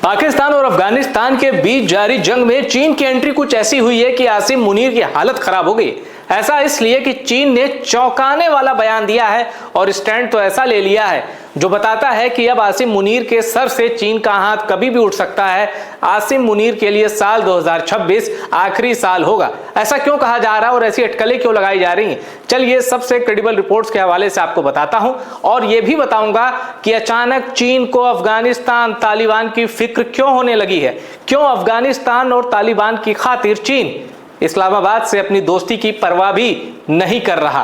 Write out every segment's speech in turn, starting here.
पाकिस्तान और अफगानिस्तान के बीच जारी जंग में चीन की एंट्री कुछ ऐसी हुई है कि आसिम मुनीर की हालत खराब हो गई। ऐसा इसलिए कि चीन ने चौंकाने वाला बयान दिया है और स्टैंड तो ऐसा ले लिया है जो बताता है कि अब आसिम मुनीर के सर से चीन का हाथ कभी भी उठ सकता है। आसिम मुनीर के लिए साल 2026 आखिरी साल होगा। ऐसा क्यों कहा जा रहा है और ऐसी अटकलें क्यों लगाई जा रही हैं, चलिए सबसे क्रेडिबल रिपोर्ट्स के हवाले से आपको बताता हूं और यह भी बताऊंगा कि अचानक चीन को अफगानिस्तान तालिबान की फिक्र क्यों होने लगी है, क्यों अफगानिस्तान और तालिबान की खातिर चीन इस्लामाबाद से अपनी दोस्ती की परवाह भी नहीं कर रहा।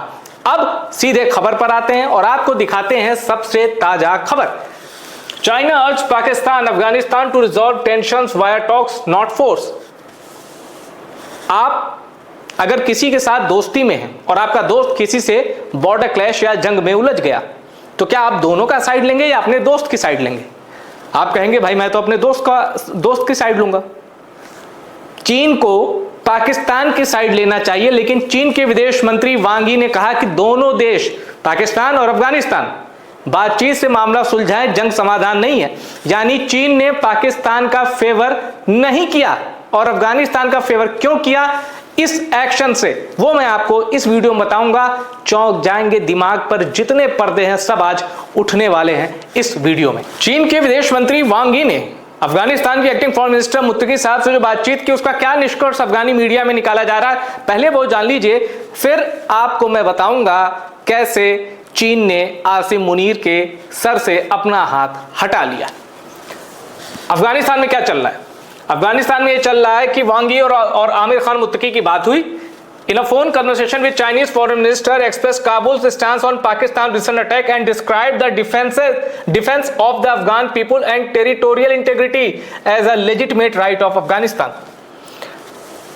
अब सीधे खबर पर आते हैं और आपको दिखाते हैं सबसे ताजा खबर। China urge Pakistan Afghanistan to resolve tensions via talks not force. आप अगर किसी के साथ दोस्ती में हैं और आपका दोस्त किसी से बॉर्डर क्लैश या जंग में उलझ गया तो क्या आप दोनों का साइड लेंगे या अपने दोस्त की साइड लेंगे? आप कहेंगे भाई मैं तो अपने दोस्त की साइड लूंगा। चीन को पाकिस्तान की साइड लेना चाहिए, लेकिन चीन के विदेश मंत्री वांग यी ने कहा कि दोनों देश पाकिस्तान और अफगानिस्तान बातचीत से मामला सुलझाएं, जंग समाधान नहीं है। यानी चीन ने पाकिस्तान का फेवर नहीं किया और अफगानिस्तान का फेवर क्यों किया इस एक्शन से वो मैं आपको इस वीडियो में बताऊंगा। चौंक जाएंगे, दिमाग पर जितने पर्दे हैं सब आज उठने वाले हैं इस वीडियो में। चीन के विदेश मंत्री वांग यी ने अफगानिस्तान के एक्टिंग फॉरेन मिनिस्टर मुत्तकी साहब से जो बातचीत की उसका क्या निष्कर्ष अफगानी मीडिया में निकाला जा रहा है, पहले वो जान लीजिए, फिर आपको मैं बताऊंगा कैसे चीन ने आसिम मुनीर के सर से अपना हाथ हटा लिया। अफगानिस्तान में क्या चल रहा है? अफगानिस्तान में ये चल रहा है कि वांग यी और आमिर खान मुत्तकी की बात हुई। In a phone conversation with Chinese foreign minister, expressed Kabul's stance on Pakistan's recent attack and described the defense of the Afghan people and territorial integrity as a legitimate right of Afghanistan.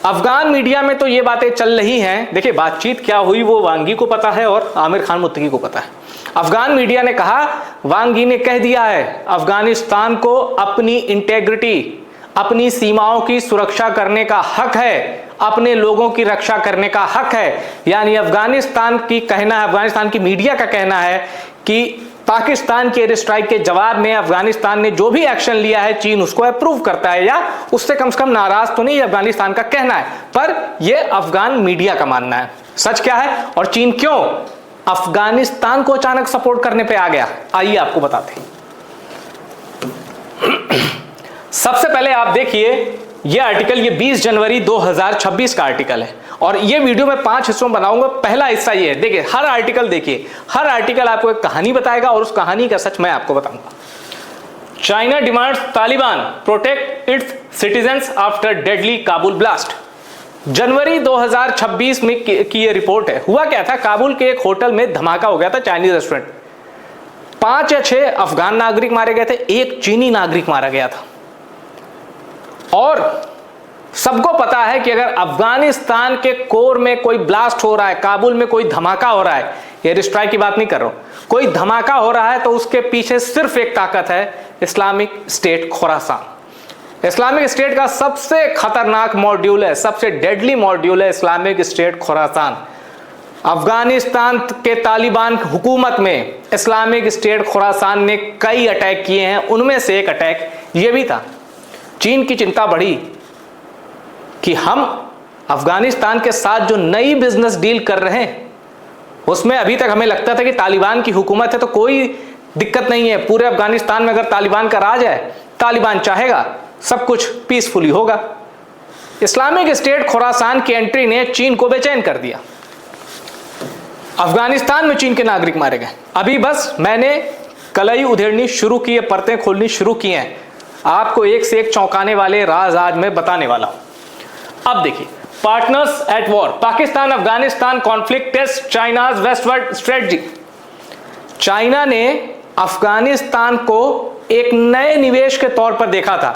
Afghan media में तो ये बातें चल रही हैं। देखिए बातचीत क्या हुई वो वांग यी को पता है और आमिर खान मुत्तकी को पता है। अफगान मीडिया ने कहा वांग यी ने कह दिया है अफगानिस्तान को अपनी इंटेग्रिटी, अपनी सीमाओं की सुरक्षा करने का हक है, अपने लोगों की रक्षा करने का हक है। यानी अफगानिस्तान की मीडिया का कहना है कि पाकिस्तान के एयर स्ट्राइक के जवाब में अफगानिस्तान ने जो भी एक्शन लिया है चीन उसको अप्रूव करता है या उससे कम से कम नाराज तो नहीं, अफगानिस्तान का कहना है, पर यह अफगान मीडिया का मानना है। सच क्या है और चीन क्यों अफगानिस्तान को अचानक सपोर्ट करने पे आ गया, आइए आपको बताते हैं। सबसे पहले आप देखिए यह आर्टिकल, ये 20 जनवरी 2026 का आर्टिकल है और ये वीडियो मैं 5 हिस्सों में बनाऊंगा। पहला हिस्सा ये है, देखिए हर आर्टिकल देखिए, हर आर्टिकल आपको एक कहानी बताएगा और उस कहानी का सच मैं आपको बताऊंगा। China demands Taliban protect its citizens after deadly Kabul blast. जनवरी 2026 में की ये रिपोर्ट है। हुआ क्या था, काबुल के एक होटल में धमाका हो गया था, चाइनीज रेस्टोरेंट। 5 या 6 अफगान नागरिक मारे गए थे, एक चीनी नागरिक मारा गया था। और सबको पता है कि अगर अफगानिस्तान के कोर में कोई ब्लास्ट हो रहा है, काबुल में कोई धमाका हो रहा है, एयर स्ट्राइक की बात नहीं कर रहा हूं, कोई धमाका हो रहा है तो उसके पीछे सिर्फ एक ताकत है, Islamic State Khorasan. Islamic state का सबसे खतरनाक मॉड्यूल है, सबसे डेडली मॉड्यूल है इस्लामिक स्टेट खुरासान। अफगानिस्तान के तालिबान हुकूमत में इस्लामिक स्टेट खुरासान ने कई अटैक किए हैं, उनमें से एक अटैक ये भी था। चीन की चिंता बढ़ी कि हम अफगानिस्तान के साथ जो नई बिजनेस डील कर रहे हैं उसमें अभी तक हमें लगता था कि तालिबान की हुकूमत है तो कोई दिक्कत नहीं है, पूरे अफगानिस्तान में अगर तालिबान का राज है, तालिबान चाहेगा सब कुछ पीसफुली होगा। इस्लामिक स्टेट खुरासान की एंट्री ने चीन को बेचैन कर दिया। अफगानिस्तान में चीन के नागरिक मारे गए। अभी बस मैंने कलई उधेड़नी शुरू की है, परतें खोलनी शुरू की हैं, आपको एक से एक चौंकाने वाले राज आज मैं बताने वाला हूं। अब देखिए, partners at war, Pakistan Afghanistan conflict test China's westward strategy. China ने अफगानिस्तान को एक नए निवेश के तौर पर देखा था।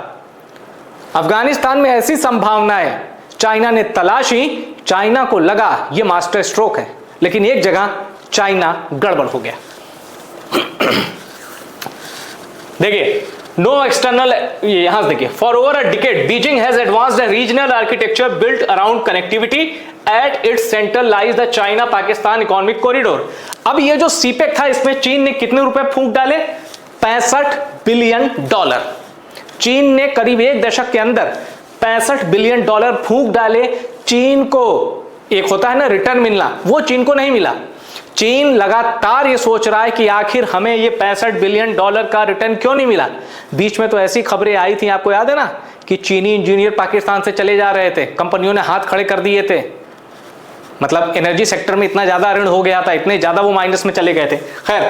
अफगानिस्तान में ऐसी संभावनाएं चाइना ने तलाशी, चाइना को लगा यह मास्टर स्ट्रोक है, लेकिन एक जगह चाइना गड़बड़ हो गया। देखिए नो एक्सटर्नल, यहां से देखिए, for over a decade Beijing has advanced a regional architecture built around connectivity at its centre lies the China Pakistan economic corridor. अब ये जो सीपेक था इसमें चीन ने कितने रुपए फूंक डाले, $65 बिलियन। चीन ने करीब 1 दशक के अंदर $65 बिलियन फूंक डाले। चीन को एक होता है ना रिटर्न मिलना, वो चीन को नहीं मिला। चीन लगातार ये सोच रहा है कि आखिर हमें ये $65 बिलियन का रिटर्न क्यों नहीं मिला। बीच में तो ऐसी खबरें आई थी, आपको याद है ना, कि चीनी इंजीनियर पाकिस्तान से चले जा रहे थे, कंपनियों ने हाथ खड़े कर दिए थे। मतलब एनर्जी सेक्टर में इतना ज्यादा ऋण हो गया था, इतने ज्यादा वो माइनस में चले गए थे। खैर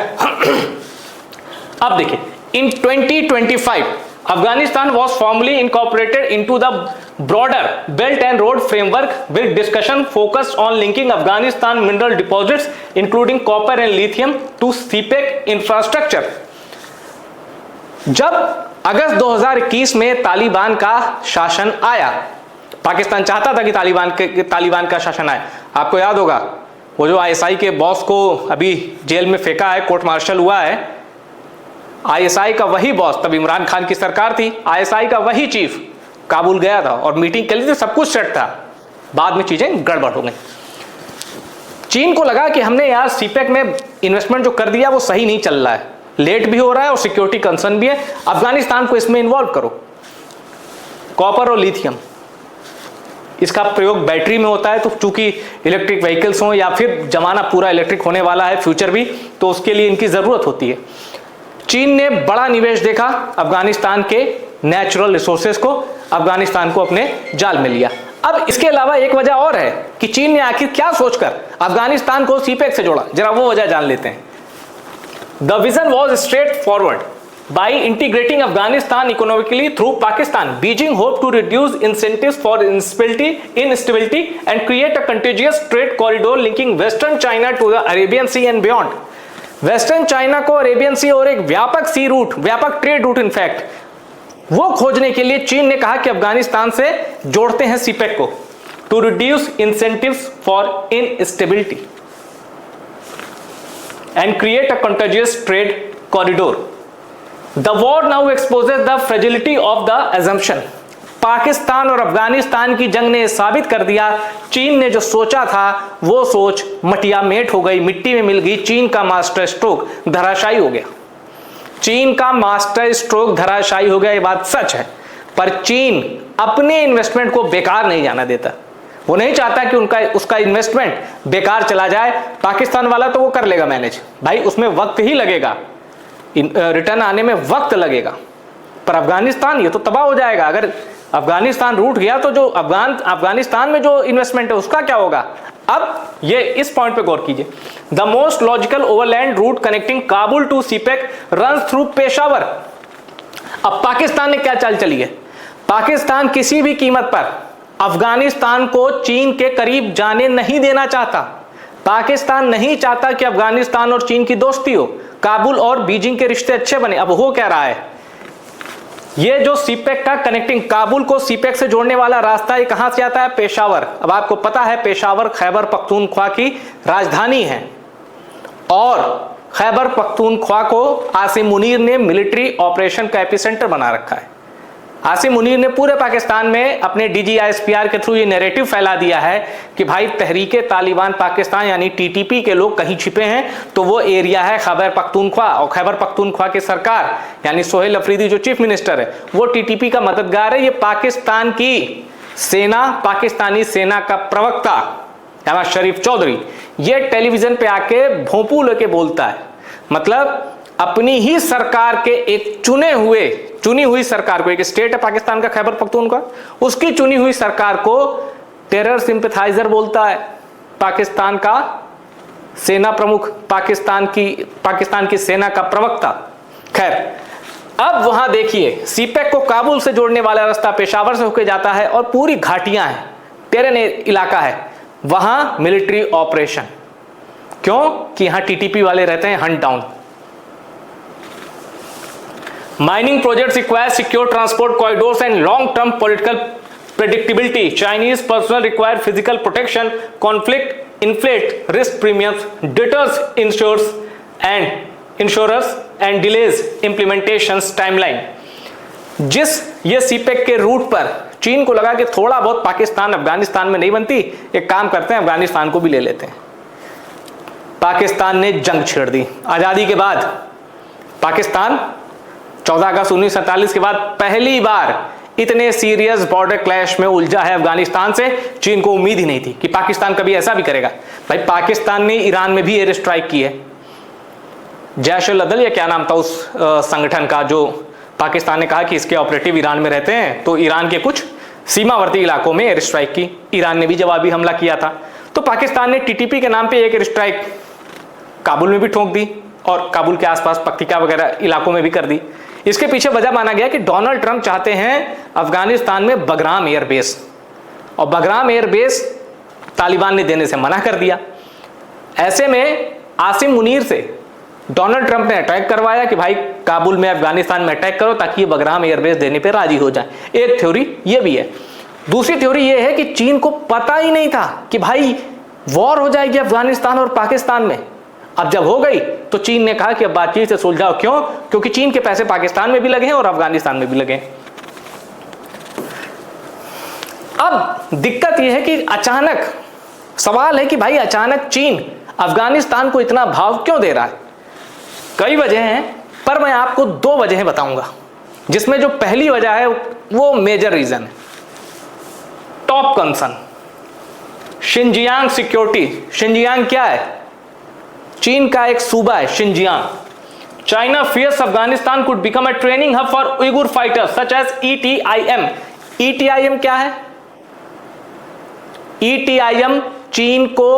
अब देखिए, इन 2025 Afghanistan was formally incorporated into the broader Belt and Road Framework with discussion focused on linking Afghanistan mineral deposits including copper and lithium to CPEC infrastructure। जब अगस्त 2021 में तालिबान का शासन आया, पाकिस्तान चाहता था कि तालिबान का शासन आए। आपको याद होगा वो जो ISI के बॉस को अभी जेल में फेंका है, कोर्ट मार्शल हुआ है, ISI का वही बॉस, तब इमरान खान की सरकार थी, ISI का वही चीफ काबुल गया था और मीटिंग के लिए सब कुछ सेट था। बाद में चीजें गड़बड़ हो गई। चीन को लगा कि हमने यार सीपेक में इन्वेस्टमेंट जो कर दिया वो सही नहीं चल रहा है, लेट भी हो रहा है और सिक्योरिटी कंसर्न भी है, अफगानिस्तान को इसमें इन्वॉल्व करो। कॉपर और लिथियम, इसका प्रयोग बैटरी में होता है, तो चूंकि इलेक्ट्रिक व्हीकल्स हो या फिर जमाना पूरा इलेक्ट्रिक होने वाला है फ्यूचर भी, तो उसके लिए इनकी जरूरत होती है। चीन ने बड़ा निवेश देखा अफगानिस्तान के नेचुरल रिसोर्सेज को, अफगानिस्तान को अपने जाल में लिया। अब इसके अलावा एक वजह और है कि चीन ने आखिर क्या सोचकर अफगानिस्तान को सीपेक से जोड़ा, जरा वो वजह जान लेते हैं। The vision was straight forward. By integrating Afghanistan economically through Pakistan, Beijing hoped to reduce incentives for instability and create a contiguous trade corridor linking Western China to the Arabian Sea and beyond. Western China को Arabian सी और एक व्यापक सी root, व्यापक trade route in fact, वो खोजने के लिए चीन ने कहा कि अफगानिस्तान से जोड़ते हैं सीपेक को, to reduce incentives for instability and create a continuous trade corridor. The war now exposes the fragility of the assumption। Pakistan और अफगानिस्तान की जंग ने साबित कर दिया, चीन ने जो सोचा था वो सोच मटिया मेट हो गई, मिट्टी में मिल गई। चीन का मास्टर स्ट्रोक धराशायी हो गया। चीन का मास्टर स्ट्रोक धराशायी हो गया, ये बात सच है। पर चीन अपने इन्वेस्टमेंट को बेकार नहीं जाना देता। वो नहीं चाहता कि उसका इन्वेस्टमेंट बेकार चला जाए। पाकिस्तान वाला तो वो कर लेगा मैनेज, भाई उसमें वक्त ही लगेगा, रिटर्न आने में वक्त लगेगा। पर अफगानिस्तान ये तो तबाह हो जाएगा। अगर अफगानिस्तान रूट गया तो जो अफगानिस्तान में जो इन्वेस्टमेंट है उसका क्या होगा। अब ये इस पॉइंट पे गौर कीजिए। The most logical overland route connecting Kabul to CPEC runs through Peshawar. अब पाकिस्तान ने क्या चाल चली है, पाकिस्तान किसी भी कीमत पर अफगानिस्तान को चीन के करीब जाने नहीं देना चाहता। पाकिस्तान नहीं चाहता कि अफगानिस्तान और चीन की दोस्ती हो, काबुल और बीजिंग के रिश्ते अच्छे बने। अब हो क्या रहा है, ये जो सीपेक का कनेक्टिंग काबुल को सीपेक से जोड़ने वाला रास्ता, ये कहां से आता है, पेशावर। अब आपको पता है पेशावर खैबर पख्तूनख्वा की राजधानी है और खैबर पख्तूनख्वा को आसिम मुनीर ने मिलिट्री ऑपरेशन का एपिसेंटर बना रखा है। आसिम मुनीर ने पूरे पाकिस्तान में अपने DGISPR के थ्रू ये नैरेटिव फैला दिया है कि भाई तहरीके तालिबान पाकिस्तान यानी TTP के लोग कहीं छिपे हैं, तो वो एरिया है खैबर पख्तूनख्वा। और खैबर पख्तूनख्वा की सरकार यानी सोहेल अफरीदी जो चीफ मिनिस्टर है वो TTP का मददगार है। ये पाकिस्तान की सेना, पाकिस्तानी सेना का प्रवक्ता नवाज शरीफ चौधरी ये टेलीविजन पे आके भोंपू लेके बोलता है, मतलब अपनी ही सरकार के एक चुनी हुई सरकार को, एक स्टेट है पाकिस्तान का खैबर पख्तूनख्वा, उसकी चुनी हुई सरकार को टेरर सिंपैथाइजर बोलता है। पाकिस्तान का सेना प्रमुख, पाकिस्तान की सेना का प्रवक्ता। खैर अब वहां देखिए सीपेक को काबुल से जोड़ने वाला रास्ता पेशावर से होकर जाता है और पूरी घाटियां हैं, टेरेन इलाका है, वहां मिलिट्री ऑपरेशन। क्यों कि यहां TTP वाले रहते हैं Hunt down. Mining projects require secure transport corridors and long-term political predictability. Chinese personnel require physical protection. Conflict inflate risk premiums, deters insurers and delays implementations timeline. जिस ये सीपेक के root पर चीन को लगा कि थोड़ा बहुत पाकिस्तान अफगानिस्तान में नहीं बनती, एक काम करते हैं अफगानिस्तान को भी ले लेते हैं। पाकिस्तान ने जंग छेड़ दी। आजादी के बाद पाकिस्तान 14 अगस्त 1947 के बाद पहली बार इतने सीरियस बॉर्डर क्लैश में उलझा है अफगानिस्तान से। चीन को उम्मीद ही नहीं थी कि पाकिस्तान कभी ऐसा भी करेगा। भाई पाकिस्तान ने ईरान में भी एयर स्ट्राइक की है, जैश-उल-अदल या क्या नाम था उस संगठन का, जो पाकिस्तान ने कहा कि इसके ऑपरेटिव ईरान में रहते हैं, तो ईरान के कुछ सीमावर्ती इलाकों में एयर स्ट्राइक की। ईरान ने भी जवाबी हमला किया था। तो पाकिस्तान ने टीटीपी के नाम पे एक एयर स्ट्राइक काबुल में भी ठोक दी और काबुल के आसपास पक्तिका वगैरह इलाकों में भी कर दी। इसके पीछे वजह माना गया कि डोनाल्ड ट्रंप चाहते हैं अफगानिस्तान में बगराम एयरबेस, और बगराम एयरबेस तालिबान ने देने से मना कर दिया। ऐसे में आसिम मुनीर से डोनाल्ड ट्रंप ने अटैक करवाया कि भाई काबुल में अफगानिस्तान में अटैक करो ताकि ये बगराम एयरबेस देने पे राजी हो जाए। एक थ्योरी ये भी है। दूसरी थ्योरी ये है कि चीन को पता ही नहीं था कि भाई वॉर हो जाएगी अफगानिस्तान और पाकिस्तान में। अब जब हो गई तो चीन ने कहा कि अब बातचीत से सुलझाओ। क्यों? क्योंकि चीन के पैसे पाकिस्तान में भी लगे हैं और अफगानिस्तान में भी लगे हैं। अब दिक्कत यह है कि अचानक सवाल है कि भाई अचानक चीन अफगानिस्तान को इतना भाव क्यों दे रहा है? कई वजह हैं, पर मैं आपको 2 वजहें बताऊंगा, जिसमें जो पहली वजह है वो मेजर रीजन है, top concern, Xinjiang security. Xinjiang क्या है? चीन का एक सूबा है Xinjiang. China fears Afghanistan could become a training hub for Uyghur fighters such as ETIM। ETIM क्या है? ETIM चीन को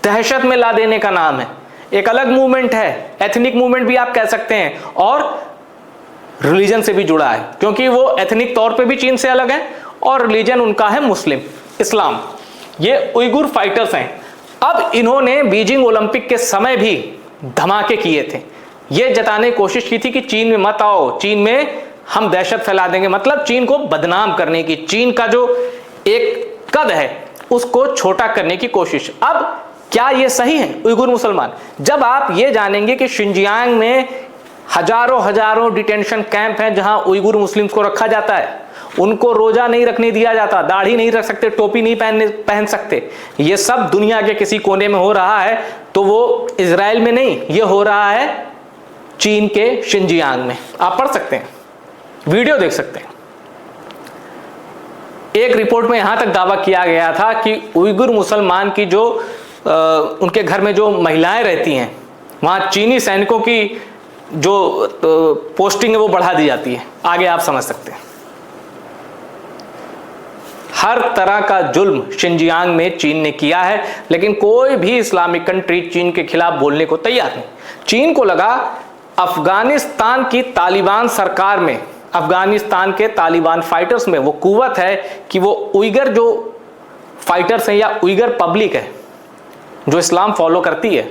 दहशत में ला देने का नाम है। एक अलग मूवमेंट है, एथनिक मूवमेंट भी आप कह सकते हैं, और रिलीजन से भी जुड़ा है, क्योंकि वो एथनिक तौर पे भी चीन से अलग है और रिलीजन उनका है मुस्लिम, इस्लाम। ये उइगुर फाइटर्स हैं। अब इन्होंने बीजिंग ओलंपिक के समय भी धमाके किए थे, ये जताने की कोशिश की थी कि चीन में मत आओ, चीन में हम दहशत फैला देंगे, मतलब चीन को बदनाम करने की, चीन का जो एक कद है उसको छोटा करने की कोशिश। अब क्या ये सही है उइगुर मुसलमान? जब आप ये जानेंगे कि शिनजियांग में हजारों डिटेंशन कैंप हैं जहां उइगुर मुस्लिम्स को रखा जाता है, उनको रोजा नहीं रखने दिया जाता, दाढ़ी नहीं रख सकते, टोपी नहीं पहन सकते, ये सब दुनिया के किसी कोने में हो रहा है, तो वो इजराइल में नहीं, ये हो रहा है चीन के शिनजियांग में। आप पढ़ सकते हैं, वीडियो देख सकते हैं। एक रिपोर्ट में यहां तक दावा किया गया था कि उइगुर मुसलमान की जो उनके घर में जो महिलाएं रहती हैं, वहां चीनी सैनिकों की जो पोस्टिंग है वो बढ़ा दी जाती है। आगे आप समझ सकते हैं। हर तरह का जुल्म शिनजियांग में चीन ने किया है, लेकिन कोई भी इस्लामिक कंट्री चीन के खिलाफ बोलने को तैयार नहीं। चीन को लगा अफगानिस्तान की तालिबान सरकार में, अफगानिस्तान के तालिबान फाइटर्स में वो कुव्वत है कि वो उइगर जो फाइटर्स हैं या उइगर पब्लिक है जो इस्लाम फॉलो करती है,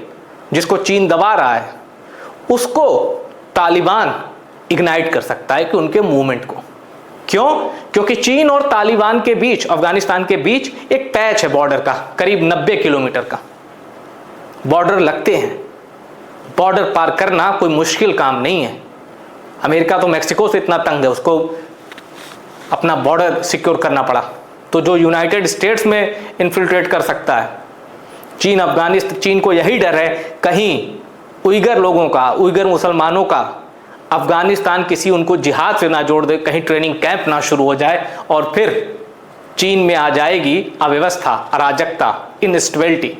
जिसको चीन दबा रहा है, उसको तालिबान इग्नाइट कर सकता है कि उनके मूवमेंट को। क्यों? क्योंकि चीन और तालिबान के बीच, अफगानिस्तान के बीच एक पैच है बॉर्डर का, करीब 90 किलोमीटर का बॉर्डर लगते हैं। बॉर्डर पार करना कोई मुश्किल काम नहीं है। अमेरिका तो मैक्सिको से इतना तंग है, उसको अपना बॉर्डर सिक्योर करना पड़ा, तो जो यूनाइटेड स्टेट्स में इन्फिल्ट्रेट कर सकता है। चीन को यही डर है कहीं उइगर लोगों का, उइगर मुसलमानों का अफगानिस्तान किसी उनको जिहाद से ना जोड़ दे, कहीं ट्रेनिंग कैंप ना शुरू हो जाए और फिर चीन में आ जाएगी अव्यवस्था, अराजकता, इनस्टेबिलिटी।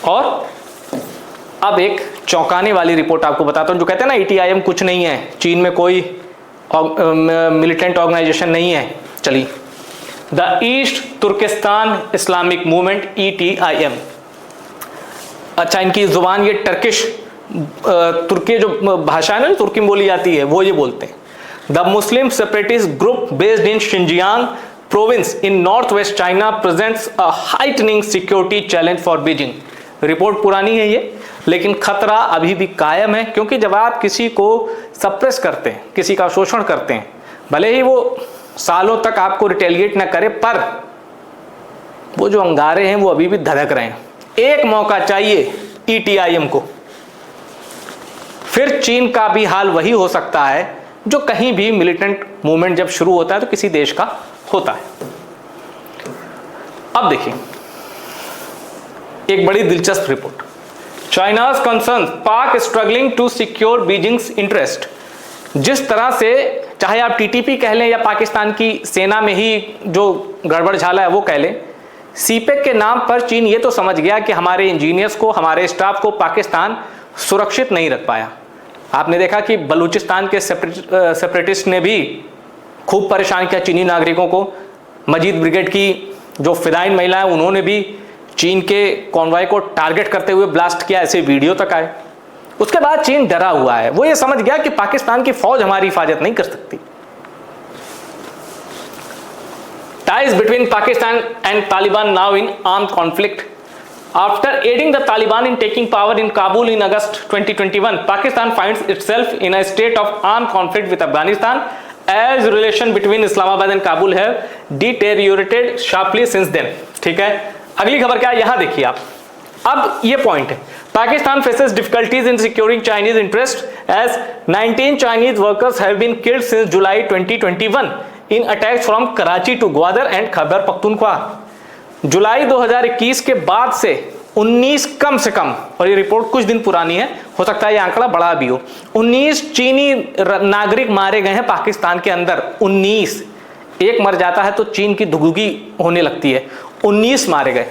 और अब एक चौंकाने वाली रिपोर्ट आपको बताता हूं, जो कहते हैं ना ETIM कुछ नहीं है, चीन में कोई मिलिटेंट ऑर्गेनाइजेशन नहीं है। चलिए, the East Turkistan Islamic movement ETIM। अच्छा, इनकी जुबान ये टर्किश तुर्की जो भाषा है ना, तुर्की में बोली जाती है, वो ये बोलते हैं। The Muslim separatist group based in Xinjiang province in north west China presents a heightening security challenge for Beijing. Report पुरानी है ये, लेकिन खतरा अभी भी कायम है, क्योंकि जब आप किसी को सप्रेस करते हैं, किसी का शोषण करते हैं, भले ही वो सालों तक आपको रिटेलिएट ना करे, पर वो जो अंगारे हैं वो अभी भी धधक रहे हैं। एक मौका चाहिए ETIM को, फिर चीन का भी हाल वही हो सकता है जो कहीं भी मिलिटेंट मूवमेंट जब शुरू होता है तो किसी देश का होता है। अब देखिए एक बड़ी दिलचस्प रिपोर्ट, China's concern, Pak struggling to secure Beijing's interest. जिस तरह से चाहे आप टीटीपी कह लें या पाकिस्तान की सेना में ही जो गड़बड़ झाला है वो कह लें, सीपेक के नाम पर चीन ये तो समझ गया कि हमारे इंजीनियर्स को, हमारे स्टाफ को पाकिस्तान सुरक्षित नहीं रख पाया। आपने देखा कि बलूचिस्तान के सेपरेटिस्ट ने भी खूब परेशान किया चीनी नागरिकों को। मजीद ब्रिगेड की जो फिदाइन महिलाएं, उन्होंने भी चीन के कॉन्वॉय को टारगेट करते हुए ब्लास्ट किया, ऐसे वीडियो तक आए। उसके बाद चीन डरा हुआ है, वो ये समझ गया कि पाकिस्तान की फौज हमारी हिफाजत नहीं कर सकती। Ties between Pakistan and Taliban now in armed conflict. After aiding the Taliban in taking power in Kabul in August 2021, Pakistan finds itself in a state of armed conflict with Afghanistan as relation between Islamabad and Kabul have deteriorated sharply since then. ठीक है, अगली खबर क्या है यहां देखिए आप। अब ये पॉइंट है, Pakistan faces difficulties in securing Chinese interest as 19 Chinese workers have been killed since July 2021 in attacks from Karachi to Gwadar and Khyber Pakhtunkhwa। जुलाई 2021 के बाद से 19 कम से कम, और ये रिपोर्ट कुछ दिन पुरानी है, हो सकता है ये आंकड़ा बड़ा भी हो, 19 चीनी नागरिक मारे गए हैं पाकिस्तान के अंदर। 19, एक मर जाता है तो चीन की दुगुगी होने लगती है। 19 मारे गए।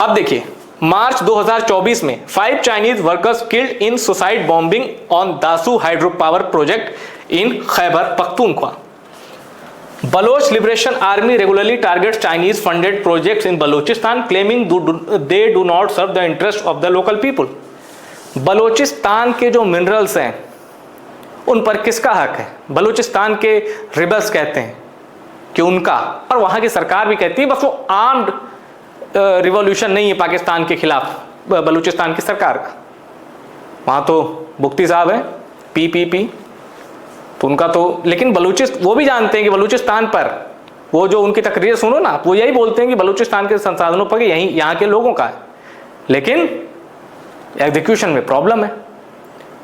अब देखिए, मार्च 2024 में 5 Chinese workers killed in suicide bombing on Dasu hydro power project in Khyber Pakhtunkhwa. Baloch liberation army regularly targets Chinese funded projects in Balochistan claiming they do not serve the interest of the local people. Balochistan के जो मिनरल्स हैं उन पर किसका हक है? बलूचिस्तान के rebels कहते हैं कि उनका, और वहां की सरकार भी कहती है बस वो आर्म्ड रिवॉल्यूशन नहीं है पाकिस्तान के खिलाफ बलूचिस्तान की सरकार का। वहां तो बुख्ती साहब है पी तो उनका तो, लेकिन वो भी जानते हैं कि बलूचिस्तान पर, वो जो उनकी तकरीर सुनो ना, वो यही बोलते हैं कि बलूचिस्तान के संसाधनों पर यही यहाँ के लोगों का है, लेकिन एग्जीक्यूशन में प्रॉब्लम है।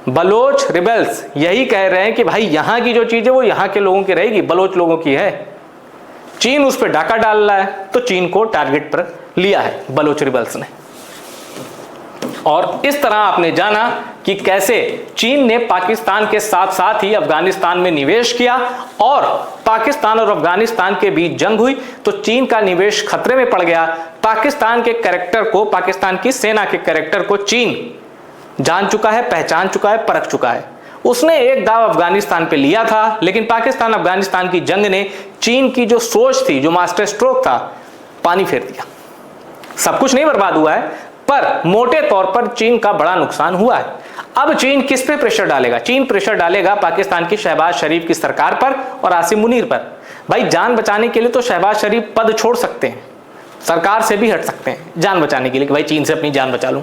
बलोच रिबेल्स यही कह रहे हैं कि भाई यहाँ की जो चीज़ है वो यहाँ के लोगों की रहेगी, बलोच लोगों की है। चीन उस पर डाका डाल रहा है, तो चीन को टारगेट पर लिया है बलोच रिबेल्स ने। और इस तरह आपने जाना कि कैसे चीन ने पाकिस्तान के साथ साथ ही अफगानिस्तान में निवेश किया, और पाकिस्तान और अफगानिस्तान के बीच जंग हुई तो चीन का निवेश खतरे में पड़ गया। पाकिस्तान के कैरेक्टर को, पाकिस्तान की सेना के कैरेक्टर को चीन जान चुका है, पहचान चुका है, परख चुका है। उसने एक दाव अफगानिस्तान पे लिया था, लेकिन पाकिस्तान अफगानिस्तान की जंग ने चीन की जो सोच थी, जो मास्टर स्ट्रोक था, पानी फेर दिया। सब कुछ नहीं बर्बाद हुआ है, पर मोटे तौर पर चीन का बड़ा नुकसान हुआ है। अब चीन किस पे प्रेशर डालेगा? चीन प्रेशर डालेगा पाकिस्तान की शहबाज शरीफ की सरकार पर और आसिम मुनीर पर। भाई जान बचाने के लिए तो शहबाज शरीफ पद छोड़ सकते हैं, सरकार से भी हट सकते हैं जान बचाने के लिए कि भाई चीन से अपनी जान बचा लूं।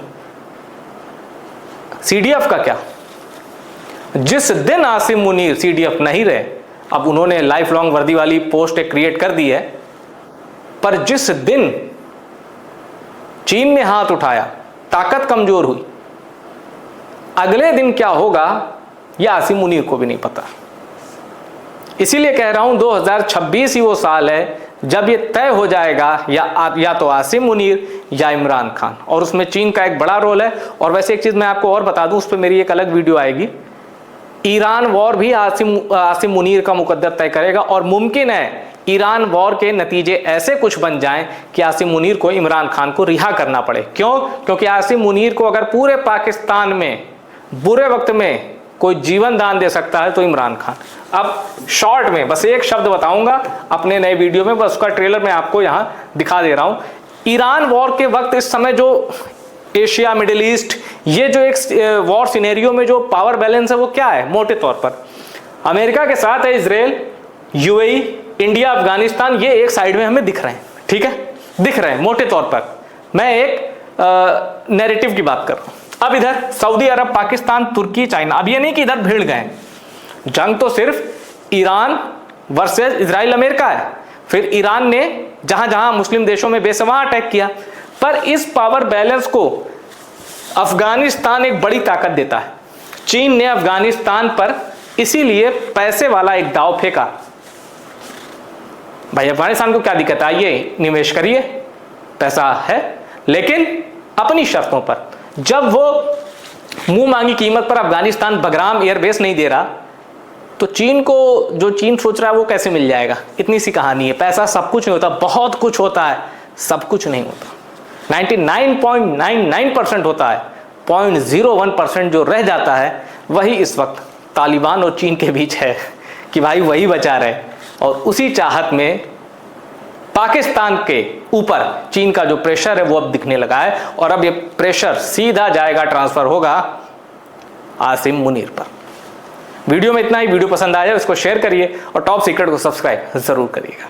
सीडीएफ का क्या? जिस दिन आसिम मुनीर सीडीएफ नहीं रहे, अब उन्होंने लाइफ लॉन्ग वर्दी वाली पोस्ट क्रिएट कर दी है, पर जिस दिन चीन ने हाथ उठाया, ताकत कमजोर हुई, अगले दिन क्या होगा यह आसिम मुनीर को भी नहीं पता। इसीलिए कह रहा हूं 2026 ही वो साल है जब ये तय हो जाएगा या तो आसिम मुनीर या इमरान खान, और उसमें चीन का एक बड़ा रोल है। और वैसे एक चीज मैं आपको और बता दूं, उस पर मेरी एक अलग वीडियो आएगी। ईरान वॉर भी आसिम मुनीर का मुकद्दर तय करेगा, और मुमकिन है ईरान वॉर के नतीजे ऐसे कुछ बन जाएं कि आसिम मुनीर को इमरान खान को रिहा करना पड़े। क्यों? क्योंकि आसिम मुनीर को अगर पूरे पाकिस्तान में बुरे वक्त में कोई जीवन दान दे सकता है तो इमरान खान। अब शॉर्ट में बस एक शब्द बताऊंगा अपने नए वीडियो में, बस उसका ट्रेलर मैं आपको यहां दिखा दे रहा हूं। ईरान वॉर के वक्त इस समय जो एशिया, मिडिल ईस्ट, ये जो एक वॉर सिनेरियो में जो पावर बैलेंस है वो क्या है? मोटे तौर पर अमेरिका के साथ है इजराइल, यूएई, इंडिया, अफगानिस्तान, ये एक साइड में हमें दिख रहे हैं। ठीक है, दिख रहे हैं मोटे तौर पर। मैं एक नैरेटिव की बात कर रहा हूं। अब इधर सऊदी अरब, पाकिस्तान, तुर्की, चाइना, अब ये नहीं कि इधर भिड़ गए। जंग तो सिर्फ ईरान वर्सेस इजराइल, अमेरिका है। फिर ईरान ने जहां जहां मुस्लिम देशों में बेसवा अटैक किया, पर इस पावर बैलेंस को अफगानिस्तान एक बड़ी ताकत देता है। चीन ने अफगानिस्तान पर इसीलिए पैसे वाला एक दाव फेंका। भाई अफगानिस्तान को क्या दिक्कत है, आइए निवेश करिए, पैसा है, लेकिन अपनी शर्तों पर। जब वो मुंह मांगी कीमत पर अफगानिस्तान बगराम एयरबेस नहीं दे रहा, तो चीन को जो चीन सोच रहा है वो कैसे मिल जाएगा? इतनी सी कहानी है। पैसा सब कुछ नहीं होता, बहुत कुछ होता है, सब कुछ नहीं होता। 99.99% होता है, 0.01% जो रह जाता है वही इस वक्त तालिबान और चीन के बीच है कि भाई वही बचा रहे। और उसी चाहत में पाकिस्तान के ऊपर चीन का जो प्रेशर है वो अब दिखने लगा है, और अब ये प्रेशर सीधा जाएगा, ट्रांसफर होगा आसिम मुनीर पर। वीडियो में इतना ही। वीडियो पसंद आया इसको शेयर करिए और टॉप सीक्रेट को सब्सक्राइब जरूर करिएगा।